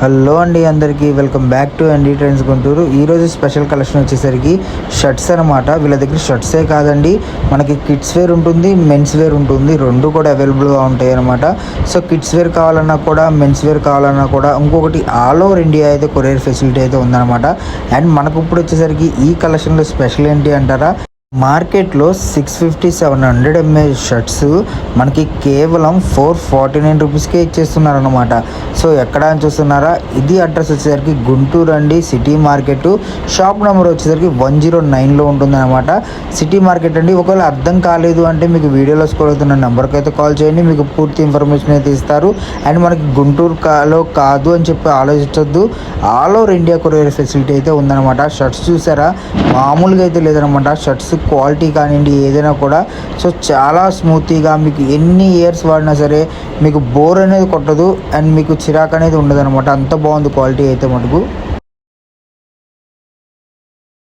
Hello అండి, అందరికీ welcome back to ND trends Guntur. ఈరోజు స్పెషల్ కలెక్షన్ వచ్చేసరికి షర్ట్స్ అనమాట. వీళ్ళ దగ్గర షర్ట్సే కాదండి, మనకి కిడ్స్ వేర్ ఉంటుంది, మెన్స్ వేర్ ఉంటుంది, రెండు కూడా అవైలబుల్గా ఉంటాయి అనమాట. సో కిడ్స్ వేర్ కావాలన్నా కూడా, మెన్స్ వేర్ కావాలన్నా కూడా, ఇంకొకటి ఆల్ ఓవర్ ఇండియా అయితే కొరియర్ ఫెసిలిటీ అయితే ఉందన్నమాట. అండ్ మనకు ఇప్పుడు వచ్చేసరికి ఈ కలెక్షన్లో స్పెషల్ ఏంటి అంటారా, మార్కెట్లో 650-700 ml షర్ట్స్ మనకి కేవలం 449 రూపీస్కే ఇచ్చేస్తున్నారనమాట. సో ఎక్కడ అని చూస్తున్నారా, ఇది అడ్రస్ వచ్చేసరికి గుంటూరు అండి, సిటీ మార్కెట్. షాప్ నెంబర్ వచ్చేసరికి 109లో ఉంటుందన్నమాట. సిటీ మార్కెట్ అండి. ఒకవేళ అర్థం కాలేదు అంటే మీకు వీడియోలో స్క్రోల్ అవుతున్న నెంబర్కి అయితే కాల్ చేయండి, మీకు పూర్తి ఇన్ఫర్మేషన్ అయితే ఇస్తారు. అండ్ మనకి గుంటూరులో కాదు అని చెప్పి ఆలోచించొద్దు, all over India courier facility అయితే ఉందన్నమాట. షర్ట్స్ చూసారా, మామూలుగా అయితే లేదనమాట. షర్ట్స్ క్వాలిటీ కానివ్వండి, ఏదైనా కూడా సో చాలా స్మూతీగా, మీకు ఎన్ని ఇయర్స్ వాడినా సరే మీకు బోర్ అనేది కొట్టదు అండ్ మీకు చిరాకు అనేది ఉండదు అనమాట. అంత బాగుంది క్వాలిటీ అయితే మటుకు.